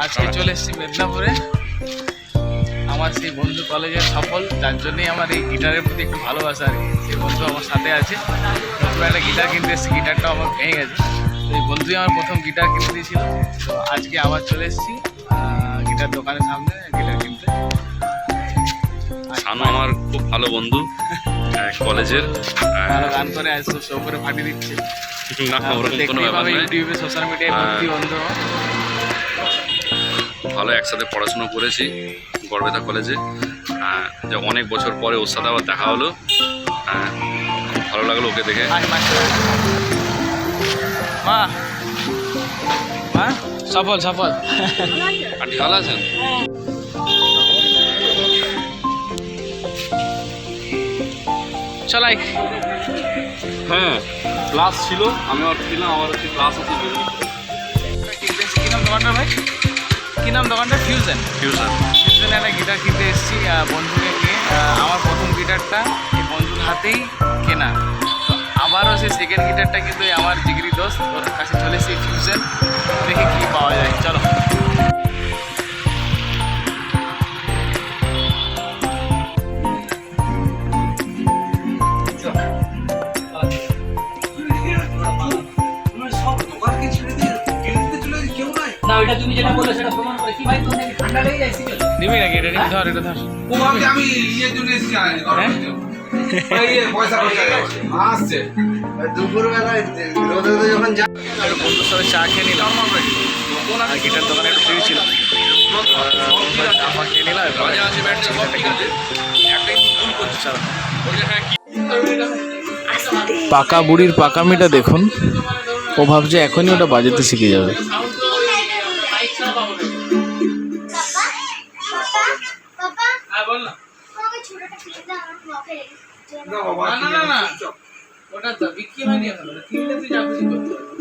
আজকে চলে এসেছি মেদিনীপুরে আমার সেই বন্ধু কলেজের সফল, যার জন্যই আমার এই গিটারের প্রতি একটু ভালোবাসা আর কি। সেই বন্ধু আমার সাথে আছে, প্রথমে একটা গিটার কিনতে এসেছি, গিটারটাও আমার ভেঙে গেছে। তো এই বন্ধুই আমার প্রথম গিটার কিনে দিয়েছিল। তো আজকে আবার চলে এসেছি গিটার দোকানের সামনে গিটার কিনতে। শানু আমার খুব ভালো বন্ধু কলেজের, ভালো গান করে আজ তো শো করে ফাটিয়ে দিচ্ছে। না ওরকম কোনো ব্যাপার নয়, ইউটিউবে সোশ্যাল মিডিয়ায় ভর্তি বন্ধু। ভালো একসাথে পড়াশুনো করেছি গড়বেতা কলেজে। যে অনেক বছর পরে ওর সাথে আবার দেখা হলো, খুব ভালো লাগলো ওকে দেখে। মা মা সফল সফল আন্টি ভালো আছেন? চলাই। হ্যাঁ ক্লাস ছিল, আমি আর ছিলাম, আমার হচ্ছে ক্লাস আছে। কি নাম দোকানটা ভাই? কি নাম দোকানটা? ফিউশন। ফিউশনে একটা গিটার কিনতে এসেছি বন্ধুকে নিয়ে। আমার প্রথম গিটারটা এই বন্ধুর হাতেই কেনা। তো আবারও সেই সেকেন্ড গিটারটা কিন্তু আমার জিগরি দোস্ত, ওর কাছে চলে এসেছি ফিউশন, দেখি কী পাওয়া যায়। চলো। তুমি যেটা বললে সেটা প্রমাণ করে কি ভাই, তুমি ঠান্ডা লেগে যাচ্ছে নিবি নাকি এটা? ধর এটা ধর। আমি ইয়ের জন্য এসেছি, পয়সা আসছে দুপুরবেলায় রোদে যখন যা বন্ধুর সাথে চা খেয়ে নিলাম, গিটার দোকানে একটু ফ্রি ছিল, চা খেয়ে নিলাম। পাকা বুড়ির পাকামিটা দেখুন, ও ভাবছে এখনই ওটা বাজাতে শিখে যাবে। ওটা তো বিক্রি হয়নি এখন, কিনলে তুই যা খুশি করতে পারবি।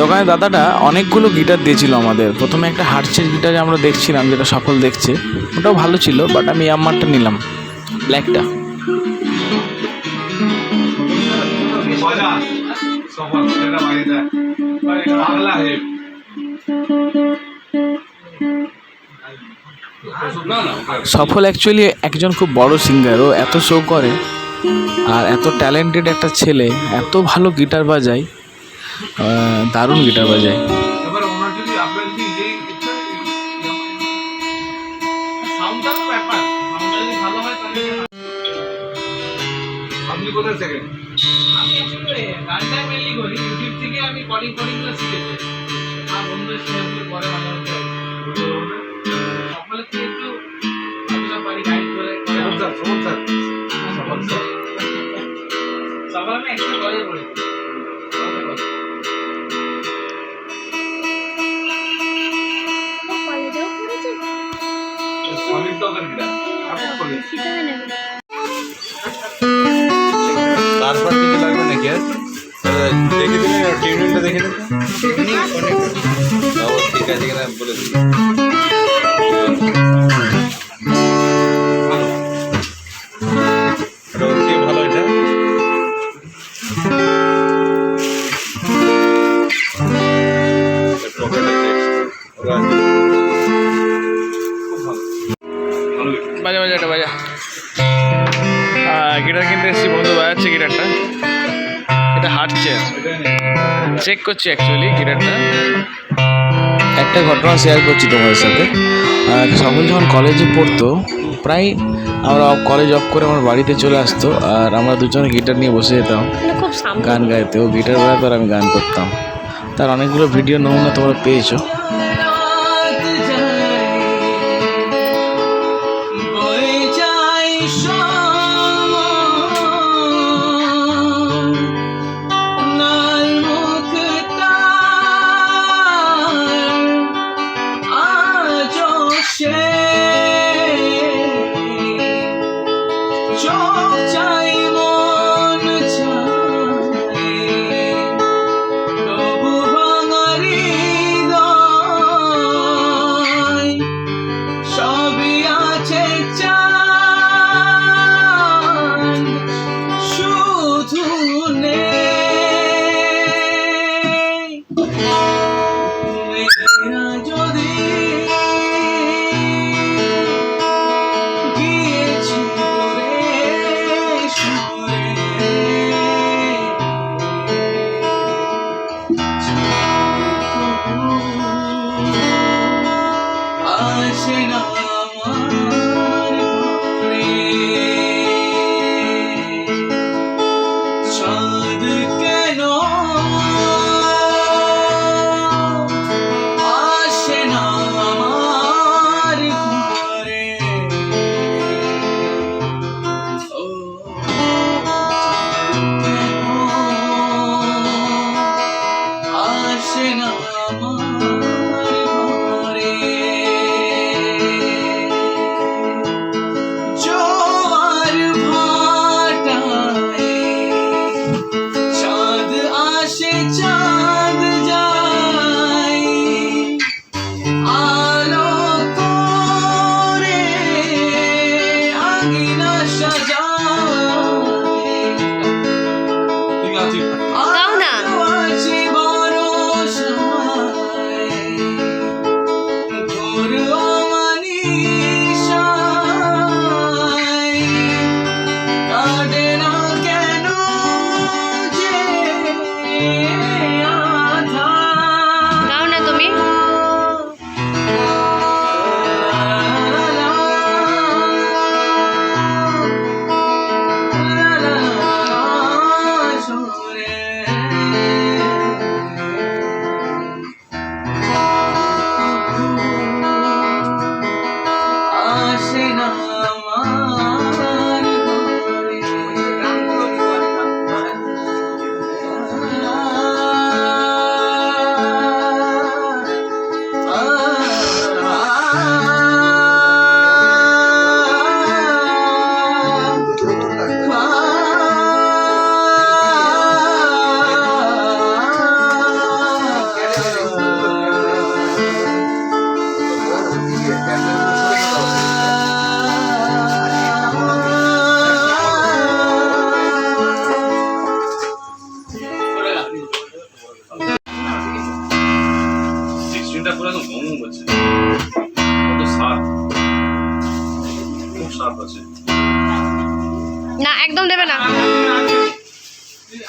দোকানের দাদাটা অনেকগুলো গিটার দিয়েছিল আমাদের। প্রথমে একটা হার্চের গিটারে আমরা দেখছিলাম, যেটা সফল দেখছে, ওটাও ভালো ছিল, বাট আমি ইয়ামারটা নিলাম, ব্ল্যাকটা। সফল অ্যাকচুয়ালি একজন খুব বড় সিঙ্গার, ও এত শো করে আর এত ট্যালেন্টেড একটা ছেলে, এত ভালো গিটার বাজায়, দারুণ গিটার বাজায়। আপনি কোথায় থেকে? আমি গানটা মেনলি করি ইউটিউব থেকে, আমি কডিংগুলো শিখেছি। আর বন্ধুদের শেয়ারগুলো করে মাঝে মধ্যে সকালের থেকে একটু পারি গাইড করে সকালে আমি একটা কলেজে পড়ি। সলিড দোকান কিনা আপনি কলেজ তারপর কিছু লাগবে নাকি? আর দেখে দিলে টিউনিংটা দেখে দিতে। ঠিক আছে কিনা বলে দিই। ভালো এটা বাজা বাজা এটা বাজা। গিটার কিনতে এসেছি, বন্ধু বাজাচ্ছে গিটারটা। এটা হার্চের, চেক করছি অ্যাকচুয়ালি গিটারটা। একটা ঘটনা শেয়ার করছি তোমাদের সাথে। সফল যখন কলেজে পড়তো, প্রায় আমরা কলেজ অফ করে আমার বাড়িতে চলে আসতো, আর আমরা দুজনে গিটার নিয়ে বসে যেতাম গান গাইতে। ও গিটার বাজাতো আর আমি গান করতাম। তার অনেকগুলো ভিডিও নমুনা তোমরা পেয়েছো। মেশিনটা পুরো একদম ঘুম করছে, কত সাপ, খুব সাপ আছে। না একদম দেবে না।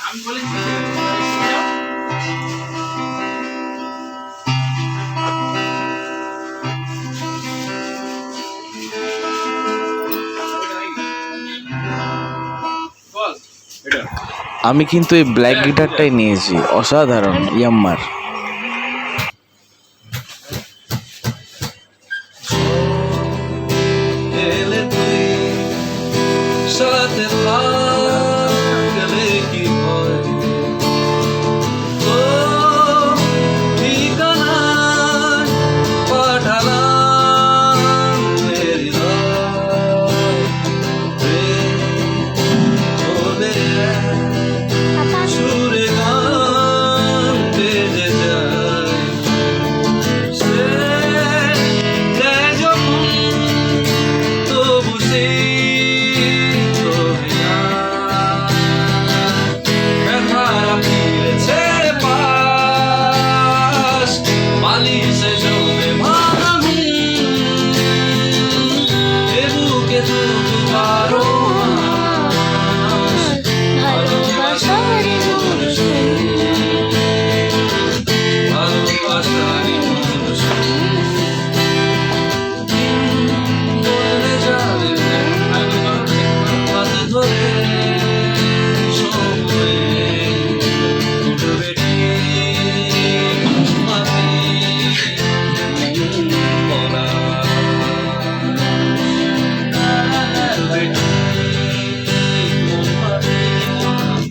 আমি বলেছি বল এটা আমি কিন্তু এই ব্ল্যাক গিটারটাই নিয়েছি, অসাধারণ ইয়াম্মার। এলে তুই সাথে থাকলে কি হয়, ও ঠিকানায় পাঠালাম হৃদয়, বলে সুরে গান বেজে যায়, সে দেয় যখন তবু সেই ব্যথারা ফিরেছে পাশ, বালিশে জমে ভাঙা এ বুকে তবু আরো ভালোবাসার ভালোবাসারি বলে যাবে হাত ধরে সময়ে উঠবে ঠিক মাটি বলা, উঠবে ঠিক মাটি বলা।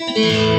জীবন